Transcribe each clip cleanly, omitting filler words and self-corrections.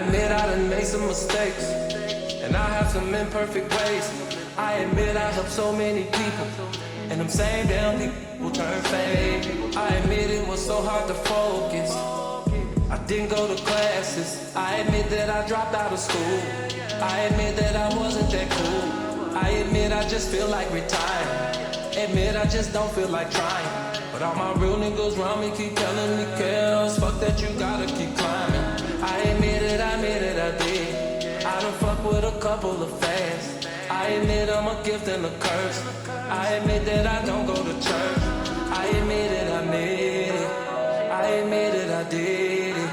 admit I done made some mistakes, and I have some imperfect ways. I admit I helped so many people, and them same damn people turn fake. I admit it was so hard to focus. I didn't go to classes. I admit that I dropped out of school. I admit that I wasn't that cool. I admit I just feel like retiring. Admit I just don't feel like trying. But all my real niggas around me keep telling me, Kels, fuck that, you gotta keep climbing. I admit it, I did. I done fuck with a couple of fads. I admit I'm a gift and a curse. I admit that I don't go to church. I admit it, I admit it. I admit it, I did it.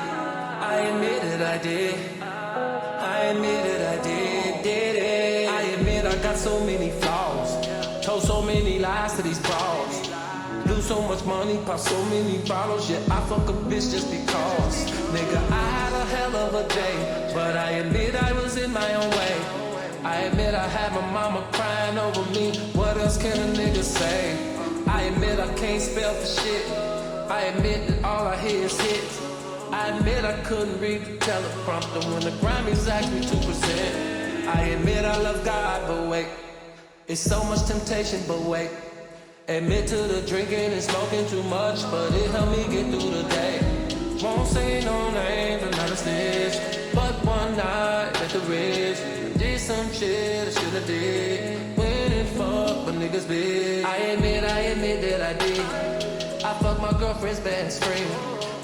I admit it, I did. I admit it, I did it. I admit I got so many flaws. Told so many lies to these bras. Lose so much money, pop so many bottles. Yeah, I fuck a bitch just because. Nigga, I had a hell of a day, but I admit I was in my own way. I admit I had my mama crying over me. What else can a nigga say? I admit I can't spell for shit. I admit that all I hear is hits. I admit I couldn't read the teleprompter when the Grammys asked me to present. I admit I love God, but wait, it's so much temptation, but wait. Admit to the drinking and smoking too much, but it helped me get through the day. Won't say no names, I'm not a snitch, but one night at the Ritz, did some shit I should've did. Went and fucked, but niggas big. I admit that I did. I fucked my girlfriend's best friend.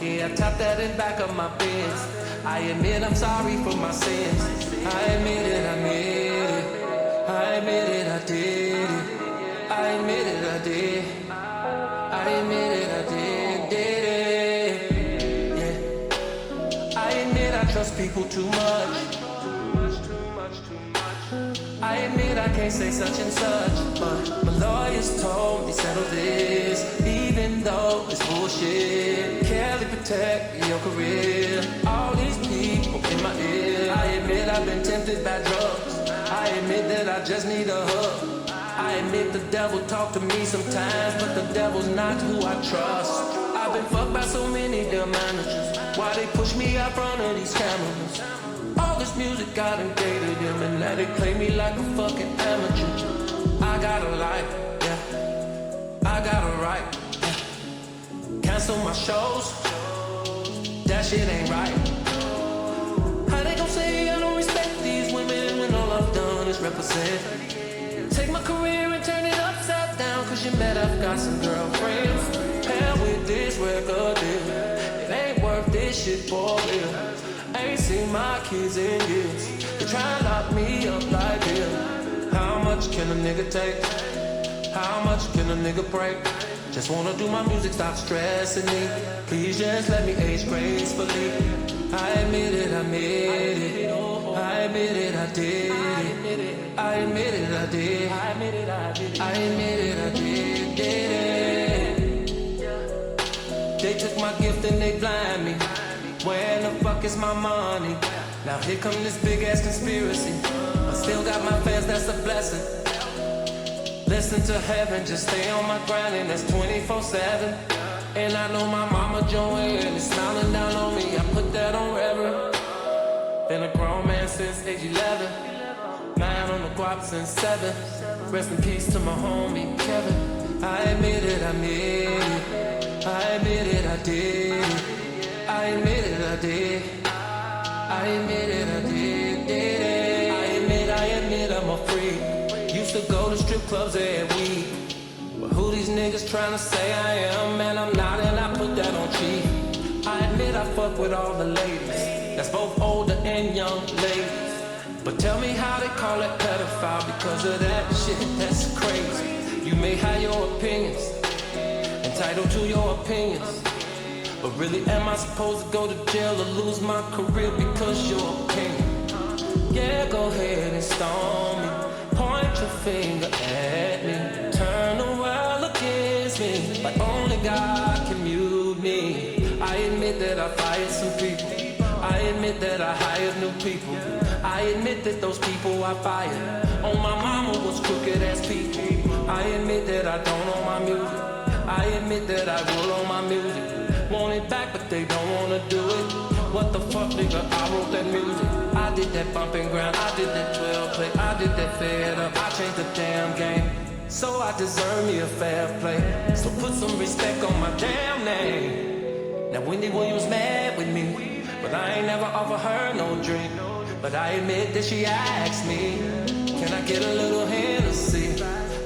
Yeah, I tapped that in back of my Benz. I admit I'm sorry for my sins. I admit it, I admit it. I admit it, I did it. I admit it, I did. I admit it, I did it. Yeah. I admit I trust people too much. I admit I can't say such and such, but my lawyers told me settle this, even though it's bullshit. Kelly, protect your career. All these people in my ear. I admit I've been tempted by drugs. I admit that I just need a hug. I admit the devil talk to me sometimes, but the devil's not who I trust. I've been fucked by so many damn managers. Why they push me out front of these cameras? All this music got dated them and let it play me like a fucking amateur. I got a life, yeah. I got a right, yeah. Cancel my shows, that shit ain't right. How they gon' say I don't respect these women when all I've done is represent? Take my career and turn it upside down, cause you met I've got some girlfriends. Hell with this record deal, it ain't worth this shit for real. Ain't seen my kids in years. They try and lock me up like hell. How much can a nigga take? How much can a nigga break? Just wanna do my music, stop stressing me. Please just let me age gracefully. I admit it, I admit it. I admit it, I did it. I admit it, I did. I admit it, I did. I admit it, I did it. They took my gift and they blind me. Where the fuck is my money? Now here come this big ass conspiracy. I still got my fans, that's a blessing. Listen to heaven, just stay on my grind, and that's 24/7. And I know my mama Joanne is smiling down on me. I put that on Reverb. Been a grown man since age 11. Man on the guap since 7. Rest in peace to my homie Kevin. I admit it, I admit it. I admit it, I did it. I admit it, I did. I admit it, I did it. I admit I'm a freak. Used to go to strip clubs every week. But who these niggas tryna say I am? Man, I'm not, and I put that on cheap. I admit I fuck with all the ladies. That's both older and young ladies. But tell me how they call it pedophile because of that shit, that's crazy. You may have your opinions, entitled to your opinions. But really, am I supposed to go to jail or lose my career because your opinion? Yeah, go ahead and stone me. Point your finger at me. Turn the world against me. Like only God can mute me. I admit that I fired some people. I admit that I hired new people. I admit that those people I fired on my mama was crooked ass people. I admit that I don't own my music. I admit that I will own my music. Want it back, but they don't wanna do it. what the fuck, nigga, I wrote that music. I did that bumping ground, I did that 12 play, I did that fed up, I changed the damn game. So I deserve me a fair play. So put some respect on my damn name. Now Wendy Williams mad with me, but I ain't never offer her no drink. But I admit that she asked me, can I get a little Hennessy?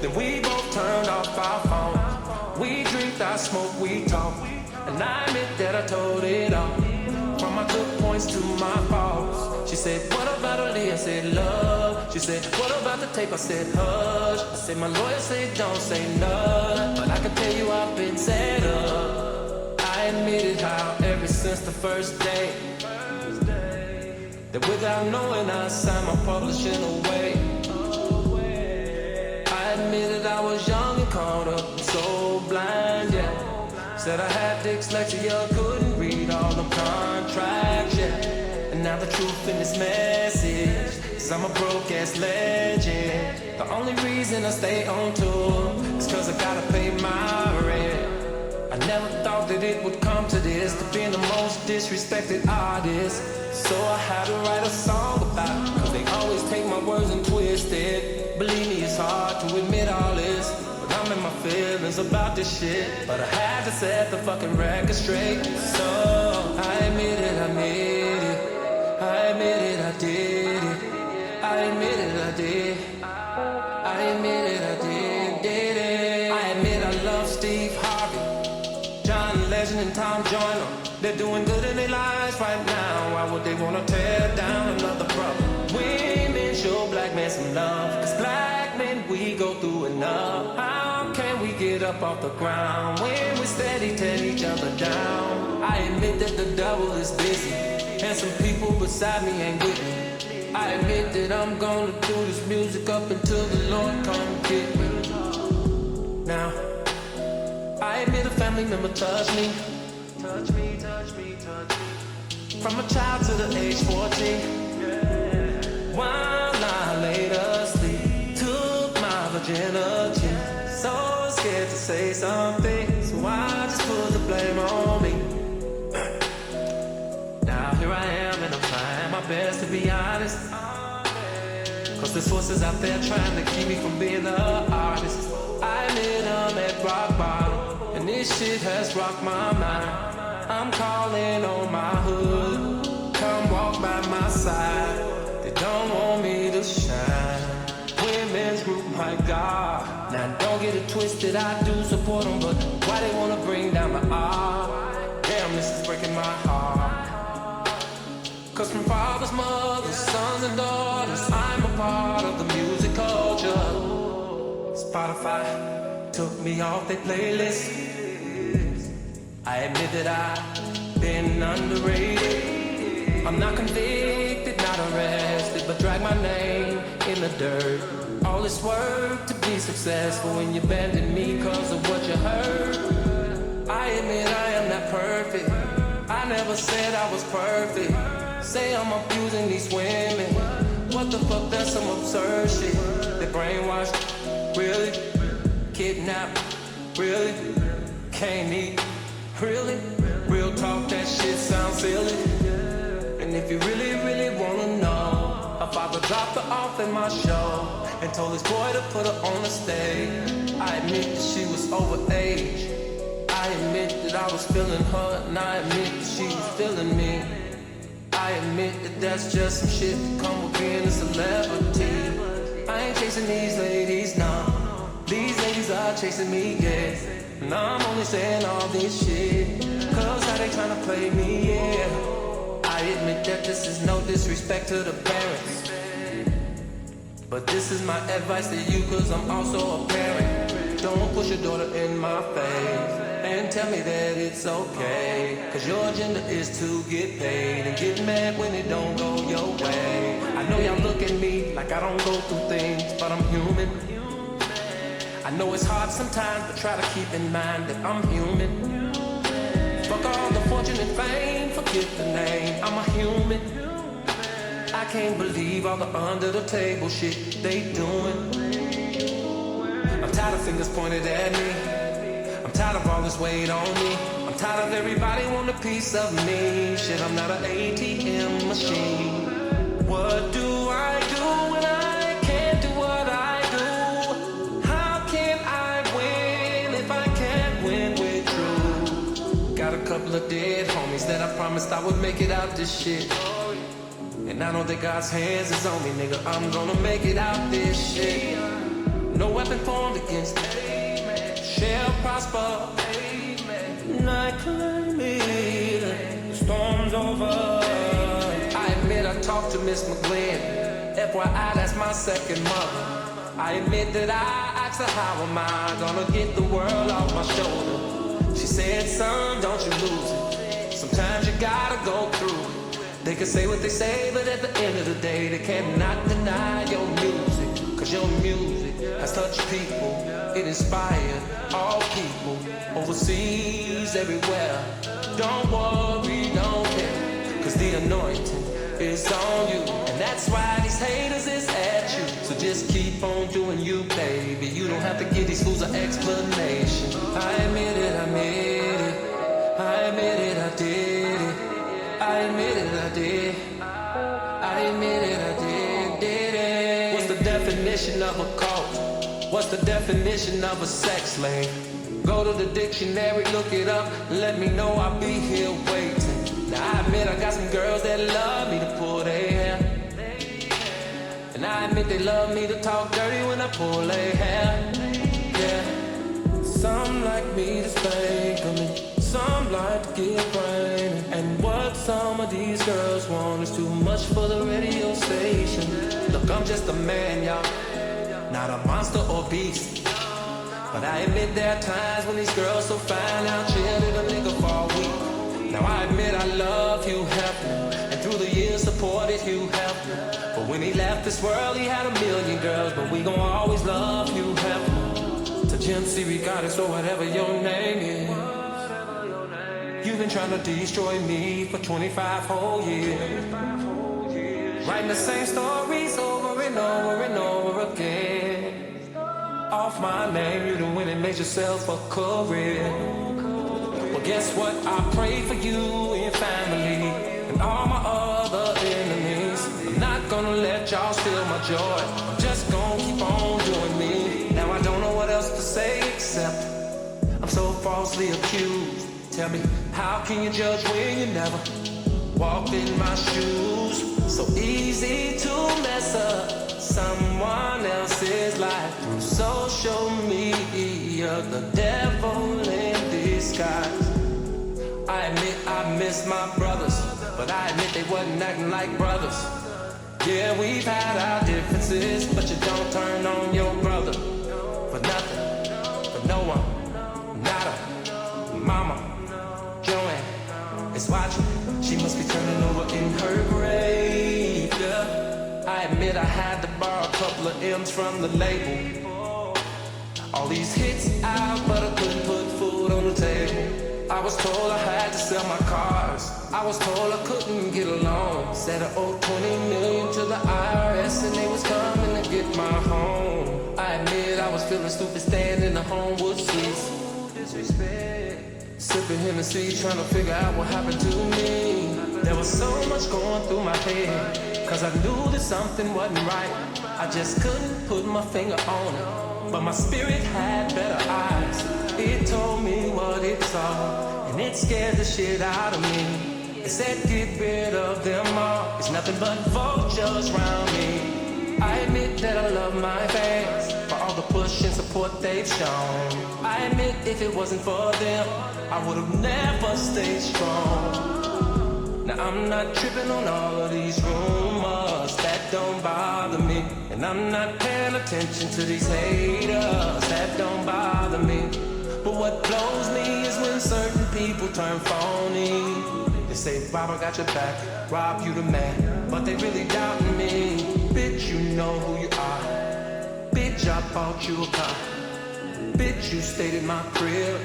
Then we both turned off our phone. We drink, I smoke, we talk. And I admit that I told it all, from my good points to my faults. She said, what about Aaliyah? I said, love. She said, what about the tape? I said, hush. I said, my lawyer said, don't say none. But I can tell you I've been set up. I admitted how ever since the first day, that without knowing I signed my publishing away. I admitted I was young and caught up and so blind, yeah. Said I had dyslexia, couldn't read all the contracts, yeah. And now the truth in this message is I'm a broke-ass legend. The only reason I stay on tour is cause I gotta pay my rent. I never thought that it would come to this, to being the most disrespected artist. So I had to write a song about it, cause they always take my words and twist it. Believe me, it's hard to admit all this, but I'm in my feelings about this shit. But I had to set the fucking record straight. So I admit it, I made it. I admit it, I did it. I admit it, I did. I admit it, I did it. I admit I love Steve Harvey, John Legend and Tom Joyner. They're doing good in their lives right now. Why would they wanna tear down another brother? Women show black men some love, cause black men, we go through enough. How can we get up off the ground when we steady tear each other down? I admit that the devil is busy, and some people beside me ain't with me. I admit that I'm gonna do this music up until the Lord come get me. Now, I admit a family member touched me. Touch me, touch me, touch me. From a child to the age 14, yeah. While I laid asleep, took my virginity. So scared to say something, so I just put the blame on me. Now here I am and I'm trying my best to be honest, cause there's forces out there trying to keep me from being an artist. I admit I'm at rock bottom, and this shit has rocked my mind. I'm calling on my hood, come walk by my side. They don't want me to shine. Women's group, my God. Now don't get it twisted, I do support them, but why they wanna bring down my art? Damn, this is breaking my heart. Cause from fathers, mothers, sons and daughters, I'm a part of the music culture. Spotify took me off their playlist. I admit that I've been underrated. I'm not convicted, not arrested, but drag my name in the dirt. All this work to be successful when you abandon me cause of what you heard. I admit I am not perfect, I never said I was perfect. Say I'm abusing these women, what the fuck, that's some absurd shit. They brainwashed, really? Kidnapped, really? Can't eat, really? Real talk, that shit sounds silly. And if you really, really wanna know, her father dropped her off in my show and told his boy to put her on the stage. I admit that she was overage, I admit that I was feeling her, and I admit that she was feeling me. I admit that that's just some shit that come with being a celebrity. I ain't chasing these ladies, nah. These ladies are chasing me, yeah. And I'm only saying all this shit cause how they tryna play me, yeah. I admit that this is no disrespect to the parents, but this is my advice to you cause I'm also a parent. Don't push your daughter in my face and tell me that it's okay, cause your agenda is to get paid and get mad when it don't go your way. I know y'all look at me like I don't go through things, but I'm human. I know it's hard sometimes, but try to keep in mind that I'm human. Fuck all the fortune and fame, forget the name, I'm a human. I can't believe all the under the table shit they doing. I'm tired of fingers pointed at me, I'm tired of all this weight on me. I'm Tired of everybody want a piece of me. Shit, I'm not an ATM machine. What do I do when I can't do what I do? How can I win if I can't win with you? Got a couple of dead homies that I promised I would make it out this shit. And I know that God's hands is on me, nigga. I'm gonna make it out this shit. No weapon formed against me shall prosper. Night climbing, the storm's over. I admit I talked to Miss McGlynn. FYI, that's my second mother. I admit that I asked her, how am I gonna get the world off my shoulder? She said, son, don't you lose it. Sometimes you gotta go through it. They can say what they say, but at the end of the day, they cannot deny your music. Cause your music has touched people. It inspired all people, overseas, everywhere. Don't worry, don't care, cause the anointing is on you. And that's why these haters is at you. So just keep on doing you, baby. You don't have to give these fools an explanation. I admit it, I admit it. I admit it, I did it. I admit it, I did. I admit it, I did it. What's the definition of a cult? What's the definition of a sex slave? Go to the dictionary, look it up. Let me know, I'll be here waiting. Now I admit I got some girls that love me to pull their hair. And I admit they love me to talk dirty when I pull their hair. Yeah. Some like me to spank me. Some like to get brain. And what some of these girls want is too much for the radio station. Look, I'm just a man, y'all. Not a monster or beast. But I admit there are times when these girls so fine out cheated a nigga for a week. Now I admit I love Hugh Hefner, and through the years supported Hugh Hefner. But when he left this world he had a million girls, but we gon' always love Hugh Hefner. To Jim C. Regardless or whatever your name is. You've been trying to destroy me for 25 whole years. Writing the same stories over and over and over again. Off my name, you done went and made yourself a career. Well, guess what? I pray for you and your family and all my other enemies. I'm not gonna let y'all steal my joy. I'm just gonna keep on doing me. Now I don't know what else to say except I'm so falsely accused. Tell me, how can you judge when you never walked in my shoes? So easy to mess up someone else's life through social media. The devil in disguise. I admit I miss my brothers, but I admit they wasn't acting like brothers. Yeah, we've had our differences, but you don't turn on your brother for nothing, for no one, nada. Mama Joanne is watching. She must be turning over in her grave. Yeah. I admit I had to borrow a couple of M's from the label. All these hits out, but I couldn't put food on the table. I was told I had to sell my cars. I was told I couldn't get a loan. Said I owed 20 million to the IRS and they was coming to get my home. I admit I was feeling stupid standing in the Homewood Suites. Disrespect. Sipping Hennessy, trying to figure out what happened to me. There was so much going through my head, cause I knew that something wasn't right. I just couldn't put my finger on it, but my spirit had better eyes. It told me what it saw, and it scared the shit out of me. It said get rid of them all, it's nothing but vultures around me. I admit that I love my fans for all the push and support they've shown. I admit if it wasn't for them, I would've never stayed strong. Now I'm not tripping on all of these rumors, that don't bother me. And I'm not paying attention to these haters, that don't bother me. But what blows me is when certain people turn phony. They say, Rob, I got your back, Rob, you the man, but they really doubting me. Bitch, you know who you are. Bitch, I bought you a car. Bitch, you stayed in my crib.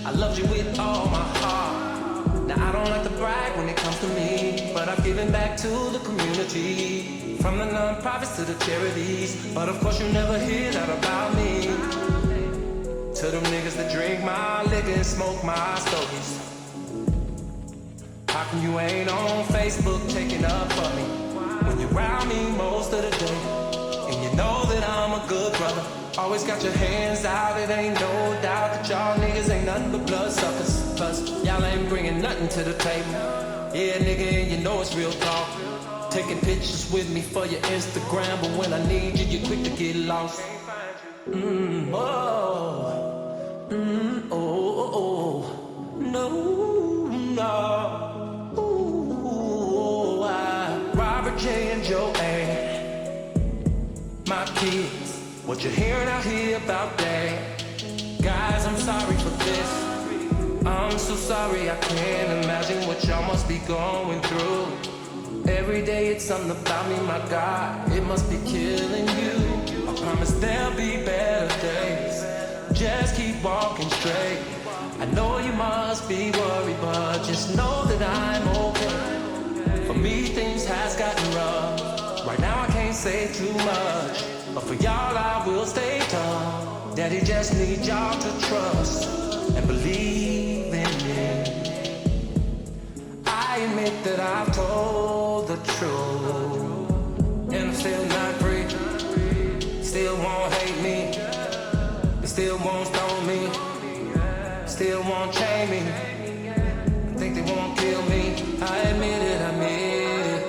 I loved you with all my heart. Now I don't like to brag when it comes to me, but I've given back to the community, from the non-profits to the charities. But of course you never hear that about me. To them niggas that drink my liquor and smoke my stogies. How come you ain't on Facebook taking up for me when you're around me most of the day? And you know that I'm a good brother. Always got your hands out, it ain't no doubt that y'all niggas ain't nothing but blood suckers. Plus, y'all ain't bringing nothing to the table. Yeah, nigga, and you know it's real talk. Taking pictures with me for your Instagram, but when I need you, you're quick to get lost. No, Robert J and Joanne, my kids, what you're hearing out here about that? Guys, I'm sorry for this. I'm so sorry, I can't imagine what y'all must be going through. Every day it's something about me, my God, it must be killing you. I promise there'll be better days. Just keep walking straight. I know you must be worried, but just know that I'm okay. For me, things has gotten rough. Right now I can't say too much, but for y'all I will stay tough. Daddy just needs y'all to trust and believe in me. I admit that I've told the truth, and I'm still not free. Still won't hate me, they still won't stone me, still won't chain me, think they won't kill me. I admit it, I admit it,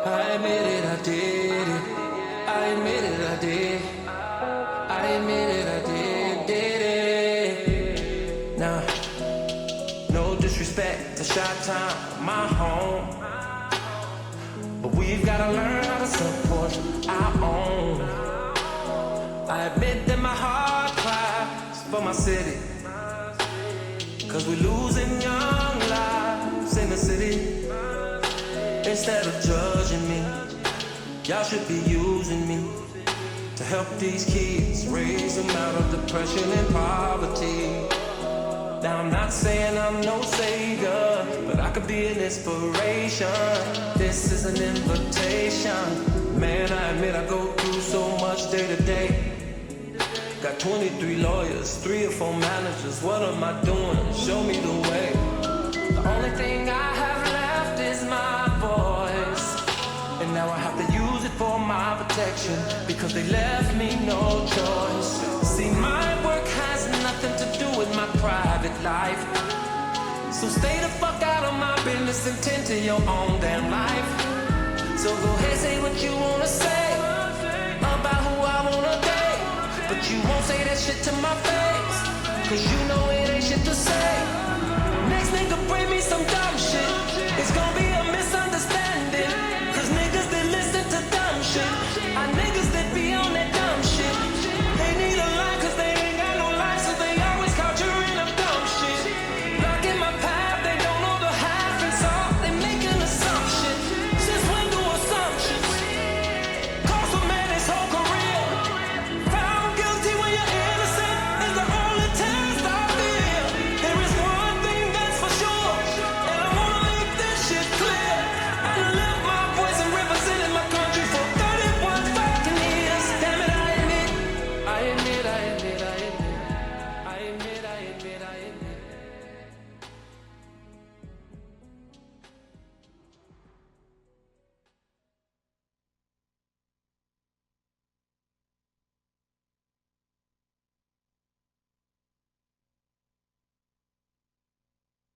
I admit it, I did it, I admit it, I did, I admit it, I did it. Now, no disrespect to Chi-Town, my home, but we've gotta learn how to support our own. I admit that my heart cries for my city, cause we're losing young lives in the city. Instead of judging me, y'all should be using me to help these kids, raise them out of depression and poverty. Now I'm not saying I'm no savior, but I could be an inspiration. This is an invitation. Man, I admit I go through so much day to day. Got 23 lawyers, 3 or 4 managers. What am I doing? Show me the way. The only thing I have left is my voice, and now I have to use it for my protection, because they left me no choice. See, my work has nothing to do with my private life, so stay the fuck out of my business and tend to your own damn life. So go ahead, say what you wanna say about who I wanna date, but you won't say that shit to my face, cause you know it ain't shit to say.